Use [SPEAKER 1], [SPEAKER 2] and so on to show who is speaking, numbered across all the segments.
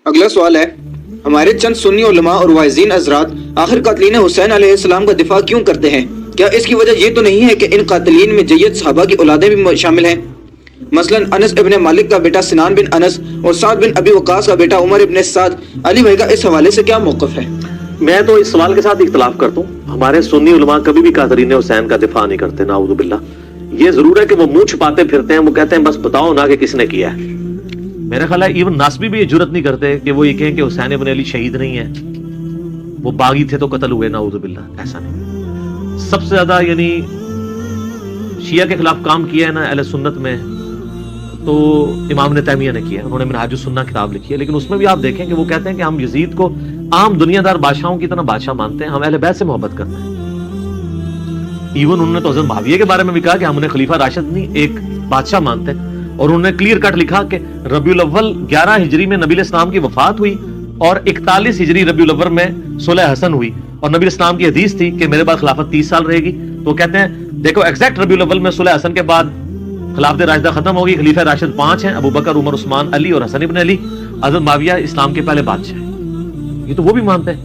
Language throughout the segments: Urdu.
[SPEAKER 1] اگلا سوال ہے، ہمارے چند سنی علماء اور واعظین حضرات آخر قاتلین حسین علیہ السلام کا دفاع کیوں کرتے ہیں؟ کیا اس کی وجہ یہ تو نہیں ہے کہ ان قاتلین میں جید صحابہ کی اولادیں بھی شامل ہیں؟ مثلا انس ابن مالک کا بیٹا سنان بن انس اور سعد بن ابی وقاص کا بیٹا عمر ابن سعد۔ علی بھائی کا اس حوالے سے کیا موقف ہے؟
[SPEAKER 2] میں تو اس سوال کے ساتھ اختلاف کرتا ہوں۔ ہمارے سنی علماء کبھی بھی قاتلین حسین کا دفاع نہیں کرتے، نعوذ باللہ۔ یہ ضرور ہے کہ وہ منہ چھپاتے پھرتے ہیں، وہ کہتے ہیں بس بتاؤ نا کہ کس نے کیا ہے۔ میرا خیال ہے ایون ناسبی بھی یہ جرت نہیں کرتے کہ وہ یہ کہیں کہ حسین ابن علی شہید نہیں ہے، وہ باغی تھے تو قتل ہوئے، نعوذ باللہ۔ ایسا نہیں۔ سب سے زیادہ یعنی شیعہ کے خلاف کام کیا ہے نا اہل سنت میں تو امام ابن تیمیہ نے کیا ہے، انہوں نے منہاج السنہ کتاب لکھی ہے، لیکن اس میں بھی آپ دیکھیں کہ وہ کہتے ہیں کہ ہم یزید کو عام دنیا دار بادشاہوں کی طرح بادشاہ مانتے ہیں، ہم اہل بیت سے محبت کرتے ہیں۔ ایون انہوں نے تو حضرت معاویہ کے بارے میں بھی کہا کہ ہم انہیں خلیفہ راشد نہیں ایک بادشاہ مانتے ہیں، اور انہوں نے کلیئر کٹ لکھا کہ ربیع الاول 11 ہجری میں نبی علیہ السلام کی وفات ہوئی اور 41 ہجری ربیع الاول میں صلح حسن ہوئی، اور نبی علیہ السلام کی حدیث تھی کہ میرے بعد خلافت 30 سال رہے گی۔ تو وہ کہتے ہیں دیکھو ایگزیکٹ ربیع الاول میں صلح حسن کے بعد خلافت راشدہ ختم ہوگی، خلیفہ راشد 5 ہیں، ابو بکر، عمر، عثمان، علی اور حسن ابن علی۔ حضرت معاویہ اسلام کے پہلے بادشاہ ہیں، یہ تو وہ بھی مانتے ہیں۔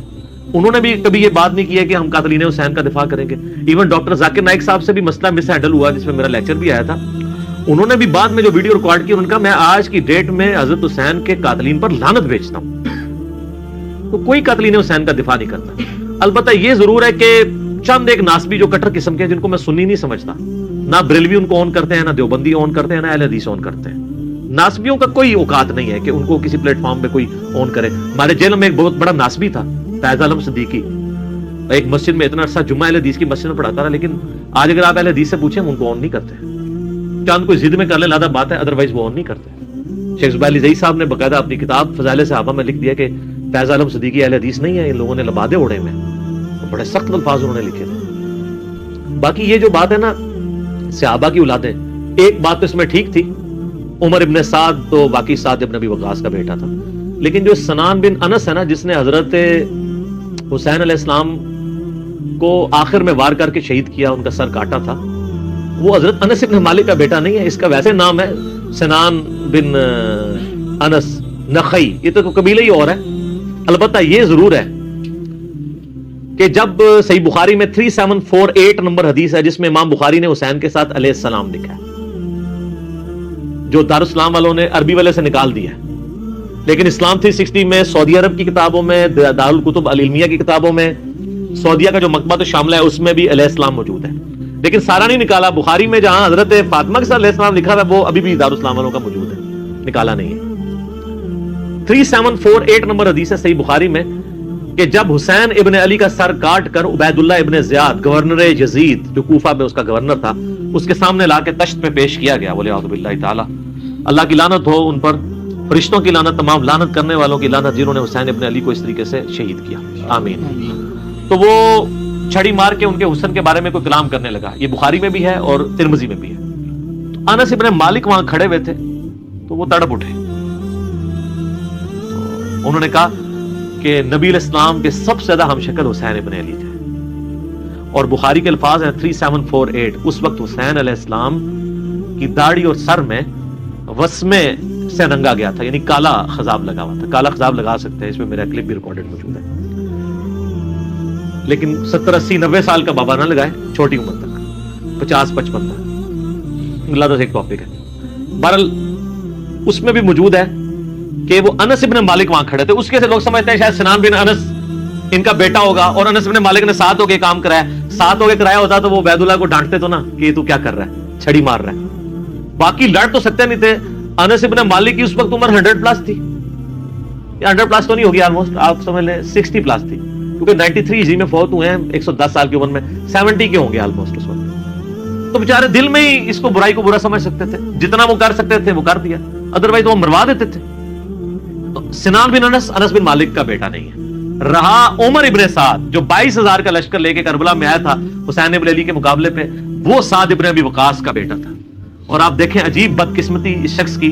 [SPEAKER 2] انہوں نے بھی کبھی یہ بات نہیں کی ہے کہ ہم قاتلین حسین کا دفاع کریں گے۔ ایون ڈاکٹر ذاکر نائک صاحب سے بھی مسئلہ مس ہینڈل ہوا جس میں میرا لیکچر بھی آیا تھا، انہوں نے بھی بعد میں جو ویڈیو ریکارڈ کی انہوں نے کہا میں آج کی ڈیٹ میں حضرت حسین کے قاتلین پر لعنت بھیجتا ہوں۔ تو کوئی قاتلین حسین کا دفاع نہیں کرتا۔ البتہ یہ ضرور ہے کہ چند ایک ناسبی جو کٹر قسم کے ہیں جن کو میں سنی نہیں سمجھتا، نہ بریلوی ان کو اون کرتے ہیں، نہ دیوبندی اون کرتے ہیں، نہ اہل حدیث اون کرتے ہیں۔ ناسبیوں کا کوئی اوقات نہیں ہے کہ ان کو کسی پلیٹ فارم پہ کوئی اون کرے۔ ہمارے جیل میں ایک بہت بڑا ناسبی تھا، فیض عالم صدیقی، ایک مسجد میں اتنا عرصہ جمعہ اہل حدیث کی مسجد میں پڑھاتا رہا، لیکن آج اگر آپ اہل حدیث سے پوچھیں ان کو اون نہیں کرتے۔ چاند کوئی ضد میں کر لے لادہ بات ہے، ادروائز وہ اون نہیں کرتے۔ شیخ زبیر علی زئی صاحب نے باقاعدہ اپنی کتاب فضائل صحابہ میں لکھ دیا کہ فیض عالم صدیقی اہل حدیث نہیں ہے، ان لوگوں نے لبادے اڑے میں، بڑے سخت الفاظ انہوں نے لکھے تھے۔ باقی یہ جو بات ہے نا صحابہ کی اولادیں، ایک بات تو اس میں ٹھیک تھی، عمر ابن سعد تو واقعی سعد ابن ابی وقاص کا بیٹا تھا، لیکن جو سنان بن انس ہے نا جس نے حضرت حسین علیہ السلام کو آخر میں وار کر کے شہید کیا، ان کا سر کاٹا تھا، وہ حضرت انس ابن مالک کا بیٹا نہیں ہے، اس کا ویسے نام ہے سنان بن انس نخعی، یہ تو قبیلہ ہی اور ہے۔ البتہ یہ ضرور ہے کہ جب صحیح بخاری میں 3748 نمبر حدیث ہے جس میں امام بخاری نے حسین کے ساتھ علیہ السلام لکھا ہے، جو دارالاسلام والوں نے عربی والے سے نکال دیا ہے، لیکن اسلام 360 میں، سعودی عرب کی کتابوں میں، دارالکتب العلمیہ کی کتابوں میں، سعودیہ کا جو مکتبہ شاملہ ہے اس میں بھی علیہ السلام موجود ہے، لیکن سارا نہیں نکالا۔ بخاری میں جہاں حضرت فاطمہ کے ساتھ علیہ السلام لکھا تھا وہ ابھی بھی دارالاسلام والوں کا موجود ہے، نکالا نہیں ہے۔ 3748 نمبر حدیث ہے صحیح بخاری میں کہ جب حسین ابن علی کا سر کاٹ کر عبید اللہ ابن زیاد گورنر یزید جو کوفہ میں اس کا گورنر تھا اس کے سامنے لا کے تشت پہ پیش کیا گیا، بولے اعوذ باللہ تعالی، اللہ کی لعنت ہو ان پر، فرشتوں کی لعنت، تمام لعنت کرنے والوں کی لعنت جنہوں نے حسین ابن علی کو اس طریقے سے شہید کیا، آمین۔ تو وہ چھڑی مار کے ان کے حسن کے بارے میں کوئی کلام کرنے لگا، یہ بخاری میں بھی ہے اور ترمذی میں بھی ہے۔ تو انس ابن مالک وہاں کھڑے ہوئے تھے تو وہ تڑپ اٹھے، انہوں نے کہا کہ نبی علیہ السلام کے سب سے زیادہ ہم شکل حسین ابن علی تھے، اور بخاری کے الفاظ ہیں 3748، اس وقت حسین علیہ السلام کی داڑھی اور سر میں وسمے سے رنگا گیا تھا، یعنی کالا خضاب لگا ہوا تھا۔ کالا خضاب لگا سکتے ہیں، اس میں میرا کلپ بھی ریکارڈڈ موجود ہے، لیکن 70 80 90 سال کا بابا نہ لگائے، چھوٹی عمر تک 50 55 تک، اللہ سے ایک ٹاپک ہے۔ بہرحال اس میں بھی موجود ہے کہ وہ انس ابن مالک وہاں کھڑے تھے، اس کے سے لوگ سمجھتے ہیں شاید سنان بن انس ان کا بیٹا ہوگا، اور انس ابن مالک نے ساتھ ہو کے کام کرایا، ساتھ ہو کے کرایا ہوتا تو وہ عبید اللہ کو ڈانٹتے تو نا کہ تو کیا کر رہا ہے، چھڑی مار رہا ہے۔ باقی لڑ تو سکتے نہیں تھے۔ انس ابن مالک کی اس وقت عمر 100+ تھی، 100+ تو نہیں ہوگی، آلموسٹ آپ سمجھ لیں 60+ تھی، کیونکہ 93 ہجری میں فوت ہوئے ہیں 110 سال کی عمر میں، 70 کے ہوں گے آلموسٹ اس وقت۔ تو بیچارے دل میں ہی اس کو برائی کو برا سمجھ سکتے تھے، جتنا وہ کر سکتے تھے وہ کر دیا، ادروائز وہ مروا دیتے تھے۔ سنان بن انس انس بن مالک کا بیٹا نہیں ہے۔ رہا عمر ابن سعد جو 22,000 کا لشکر لے کے کربلا میں آیا تھا حسین ابن علی کے مقابلے پہ، وہ سعد ابن ابی وقاص کا بیٹا تھا۔ اور آپ دیکھیں عجیب بدقسمتی اس شخص کی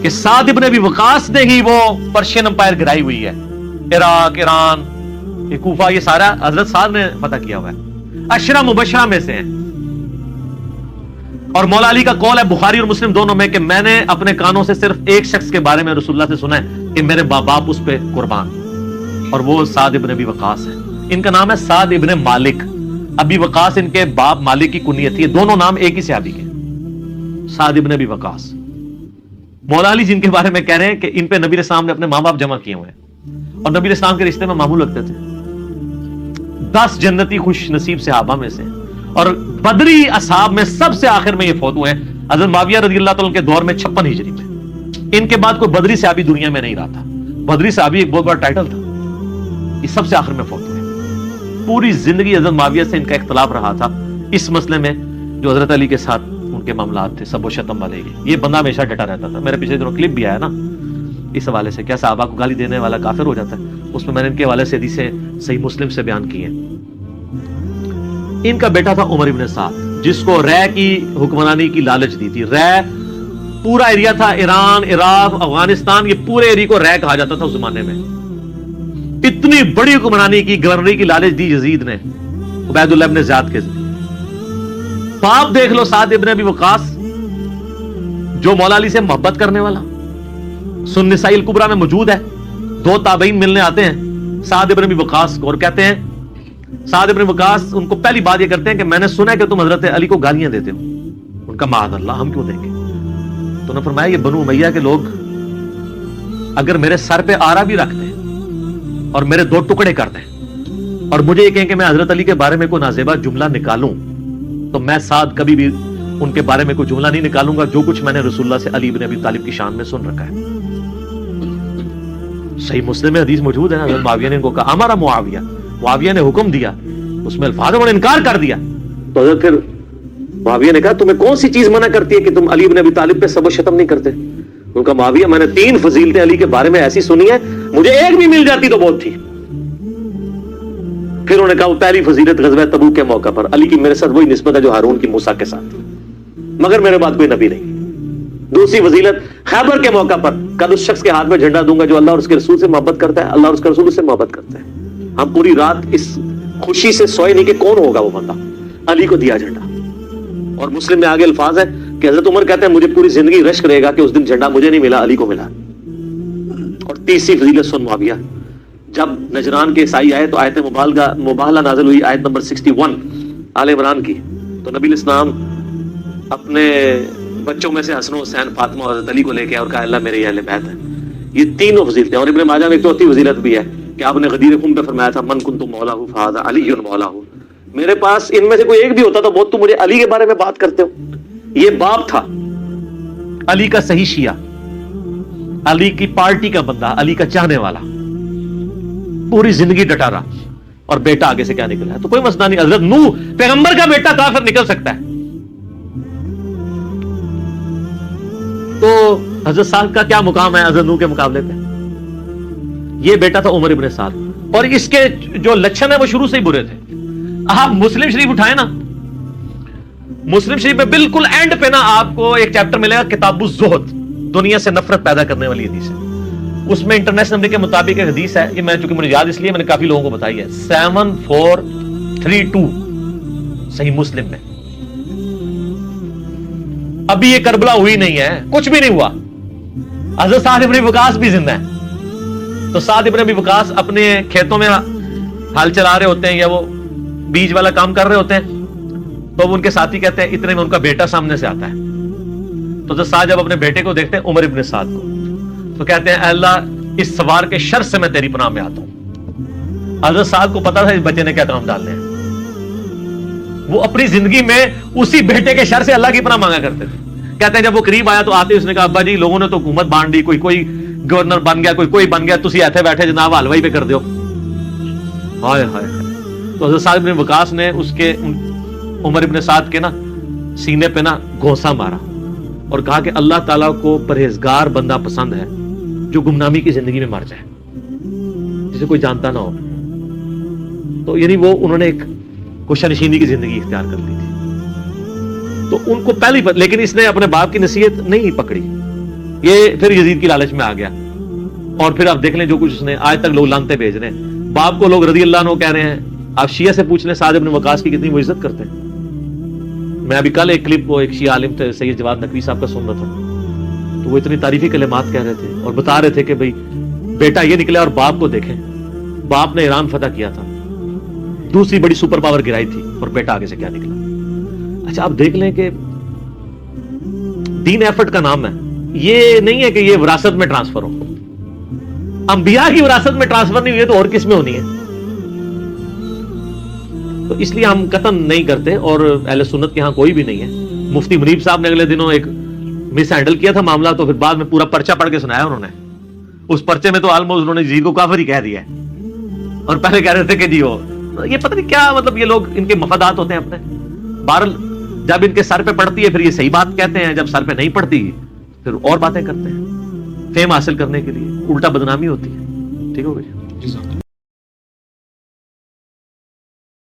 [SPEAKER 2] کہ سعد ابن ابی وقاص نے ہی وہ پرشین امپائر گرائی ہوئی ہے، عراق، ایران، یہ کوفہ، یہ سارا حضرت سعد نے فتح کیا ہوا ہے، 10 مبشرہ میں سے ہیں۔ اور مولا علی کا قول ہے بخاری اور مسلم دونوں میں کہ میں نے اپنے کانوں سے صرف ایک شخص کے بارے میں رسول اللہ سے سنا ہے کہ میرے باپ اس پہ قربان، اور وہ سعد ابن ابی وقاص ہے. ان کا نام ہے سعد ابن مالک. ابی وقاص ان کے باپ مالک کی کنیت تھی. دونوں نام ایک ہی صحابی کے، سعد ابن ابی وقاص. مولا علی جن کے بارے میں کہہ رہے ہیں کہ ان پہ نبی علیہ السلام نے اپنے ماں باپ جمع کیے ہوئے ہیں اور نبی علیہ السلام کے رشتے میں معمول رکھتے تھے. 10 جنتی خوش نصیب صحابہ میں سے، اور بدری اصحاب میں سب سے آخر میں یہ فوت ہوئے ہیں حضرت معاویہ رضی اللہ تعالیٰ کے دور میں 56 ہجری میں. ان کے بعد کوئی بدری صحابی دنیا میں نہیں رہا تھا. بدری صحابی ایک بہت بڑا ٹائٹل تھا. یہ سب سے آخر میں فوت ہوئے. پوری زندگی حضرت معاویہ سے ان کا اختلاف رہا تھا اس مسئلے میں جو حضرت علی کے ساتھ ان کے معاملات تھے سب و شتم والے. یہ بندہ ہمیشہ ڈٹا رہتا تھا. میرے پچھلے دنوں کلپ بھی آیا نا اس حوالے سے، کیا صحابہ کو گالی دینے والا کافر ہو جاتا ہے. اس میں نے ان کے حوالے سے حدیثیں صحیح مسلم سے بیان کی ہیں. ان کا بیٹا تھا عمر ابن سعد جس کو رے کی حکمرانی کی لالچ دی تھی. رے پورا ایریا تھا، ایران، عراق، افغانستان، یہ پورے ایریا کو رے کہا جاتا تھا اس زمانے میں. اتنی بڑی حکمرانی کی، گورنری کی لالچ دی یزید نے عبید اللہ ابن زیاد کے ذریعے. باپ دیکھ لو سعد ابن ابی وقاص جو مولا علی سے محبت کرنے والا، سنن نسائی الکبریٰ میں موجود ہے. 2 تابعین ملنے آتے ہیں سعد ابن ابی وقاص کو اور کہتے ہیں، سعد ابن وقاص ان کو پہلی بات یہ کرتے ہیں کہ میں نے سنا ہے کہ تم حضرت علی کو گالیاں دیتے ہو. ان کا معاذ اللہ، ہم کیوں دیں گے؟ تو انہوں نے فرمایا یہ بنو امیہ کے لوگ اگر میرے سر پہ آرا بھی رکھ دیں اور میرے 2 ٹکڑے کر دیں اور مجھے یہ کہیں کہ میں حضرت علی کے بارے میں کوئی نازیبہ جملہ نکالوں تو میں سعد کبھی بھی ان کے بارے میں کوئی جملہ نہیں نکالوں گا جو کچھ میں نے رسول اللہ سے علی بن ابی طالب کی شان میں سن رکھا ہے. صحیح مسلم میں حدیث موجود ہے. حضرت معاویہ نے ان کو کہا ہمارا معاویہ نے حکم دیا، اس میں الفاظوں نے انکار کر دیا. تو حضرت پھر معاویہ نے کہا تمہیں کون سی چیز منع کرتی ہے کہ تم علی بن ابی طالب پہ سب و شتم نہیں کرتے؟ ان کا معاویہ میں نے 3 فضیلتیں علی کے بارے میں ایسی سنی ہے، مجھے ایک بھی مل جاتی تو بہت تھی. پھر انہوں نے کہا وہ پہلی فضیلت غزوہ تبوک کے موقع پر علی کی میرے ساتھ وہی نسبت ہے جو ہارون کی موسیٰ کے ساتھ، مگر میرے بعد کوئی نبی نہیں. دوسری فضیلت خیبر کے موقع پر کل اس شخص کے ہاتھ میں جھنڈا دوں گا جو اللہ اور اس کے رسول سے محبت کرتا ہے، اللہ اور اس کے رسول اس سے محبت کرتا ہے. ہم پوری رات اس خوشی سے سوئے نہیں کہ کون ہوگا وہ بندہ. علی کو دیا جھنڈا. اور مسلم میں آگے الفاظ ہے کہ حضرت عمر کہتے ہیں مجھے پوری زندگی رشک رہے گا کہ اس دن جھنڈا مجھے نہیں ملا، علی کو ملا. اور تیسری فضیلت سن معاویہ، جب نجران کے عیسائی آئے تو آیت مباہلہ نازل ہوئی، آیت نمبر 61 آل عمران کی. تو نبی الاسلام اپنے بچوں میں سے حسن و حسین، فاطمہ اور حضرت علی کو لے کے اور کہا اللہ میرے اہل بیت ہیں. یہ تینوں فضیلتیں. اور ابن ماجہ میں ایک چوتھی فضیلت بھی ہے کہ آپ نے غدیر خم پہ فرمایا تھا من کنت مولا فہذا علی مولا. میرے پاس ان میں سے کوئی ایک بھی ہوتا تو بہت تم مجھے علی کے بارے میں بات کرتے ہو. یہ باپ تھا علی کا صحیح شیعہ، علی کی پارٹی کا بندہ، علی کا چاہنے والا، پوری زندگی ڈٹا رہا. اور بیٹا آگے سے کیا نکلا ہے تو کوئی مسئلہ نہیں. حضرت نوح پیغمبر کا بیٹا کافر نکل سکتا ہے. تو حضرت سعد کا کیا مقام ہے حضرت نوح کے مقابلے پہ؟ یہ بیٹا تھا عمر ابن سعد، اور اس کے جو لچھن ہیں وہ شروع سے ہی برے تھے. آپ مسلم شریف اٹھائیں نا، مسلم شریف میں بالکل اینڈ پہ نا آپ کو ایک چیپٹر ملے گا کتاب الزہد، دنیا سے نفرت پیدا کرنے والی حدیث ہے. اس میں انٹرنیشنل نمبر کے مطابق ایک حدیث ہے، یہ میں چونکہ مجھے یاد اس لیے میں نے کافی لوگوں کو بتائی ہے، 7432 صحیح مسلم میں. ابھی یہ کربلا ہوئی نہیں ہے، کچھ بھی نہیں ہوا. حضرت سعد ابن وقاص بھی زندہ ہے. تو سعد ابن ابی وقاص اپنے کھیتوں میں ہل چلا رہے ہوتے ہیں یا وہ بیج والا کام کر رہے ہوتے ہیں تو ان کے ساتھی کہتے ہیں اتنے میں ان کا بیٹا سامنے سے آتا ہے. تو حضرت سعد جب اپنے بیٹے کو دیکھتے ہیں عمر ابن سعد کو تو کہتے ہیں اے اللہ اس سوار کے شر سے میں تیری پناہ میں آتا ہوں. حضرت سعد کو پتا تھا اس بچے نے کیا کام ڈالنے ہیں. وہ اپنی زندگی میں اسی بیٹے کے شر سے اللہ کی پناہ مانگا کرتے تھے. کہتے ہیں جب وہ قریب آیا تو آتے اس نے کہا ابا جی لوگوں نے تو حکومت بانٹ دی، کوئی گورنر بن گیا، کوئی بن گیا، تسی ایتھے بیٹھے جناب حلوائی پہ کر دیو. ہائے ہائے. تو حضرت سعد بن وقاص نے اس کے عمر ابن سعد کے نا سینے پہ نا گھونسا مارا اور کہا کہ اللہ تعالیٰ کو پرہیزگار بندہ پسند ہے جو گمنامی کی زندگی میں مر جائے، جسے کوئی جانتا نہ ہو. تو یعنی وہ انہوں نے ایک گوشہ نشینی کی زندگی اختیار کر لی تھی. تو ان کو پہلی لیکن اس نے اپنے باپ کی نصیحت نہیں پکڑی. یہ پھر یزید کی لالچ میں آ گیا اور پھر آپ دیکھ لیں جو کچھ اس نے آج تک لوگ لانتے بھیج رہے ہیں. باپ کو لوگ رضی اللہ عنہ کہہ رہے ہیں. آپ شیعہ سے پوچھ لیں سعد ابن وقاص کی کتنی وہ عزت کرتے ہیں. میں ابھی کل ایک کلپ وہ ایک شیعہ عالم تھے سید جواد نقوی صاحب کا سن رہا تھا، تو وہ اتنی تعریفی کلمات کہہ رہے تھے اور بتا رہے تھے کہ بھئی بیٹا یہ نکلا اور باپ کو دیکھیں، باپ نے ایران فتح کیا تھا، دوسری بڑی سپر پاور گرائی تھی، اور بیٹا آگے سے کیا نکلا۔ اچھا آپ دیکھ لیں کہ دین ایفرٹ کا نام ہے، یہ نہیں ہے کہ یہ وراثت میں ٹرانسفر ہو، انبیاء کی وراثت میں ٹرانسفر نہیں ہوئی ہے تو اور کس میں ہونی ہے؟ تو اس لیے ہم قطعاً نہیں کرتے، اور اہل سنت کے ہاں کوئی بھی نہیں ہے۔ مفتی منیب صاحب نے اگلے دنوں ایک مس ہینڈل کیا تھا معاملہ، تو پھر بعد میں پورا پرچہ پڑھ کے سنایا انہوں نے، اس پرچے میں تو آلموسٹ انہوں نے یزید کو کافر ہی کہہ دیا ہے، اور پہلے کہہ رہے تھے کہ جی وہ یہ پتہ نہیں کیا، مطلب یہ لوگ ان کے مفادات ہوتے ہیں اپنے، بہرحال جب ان کے سر پہ پڑتی ہے پھر یہ صحیح بات کہتے ہیں، جب سر پہ نہیں پڑتی پھر اور باتیں کرتے ہیں فیم حاصل کرنے کے لیے، الٹا بدنامی ہوتی ہے۔ ٹھیک ہو گئی؟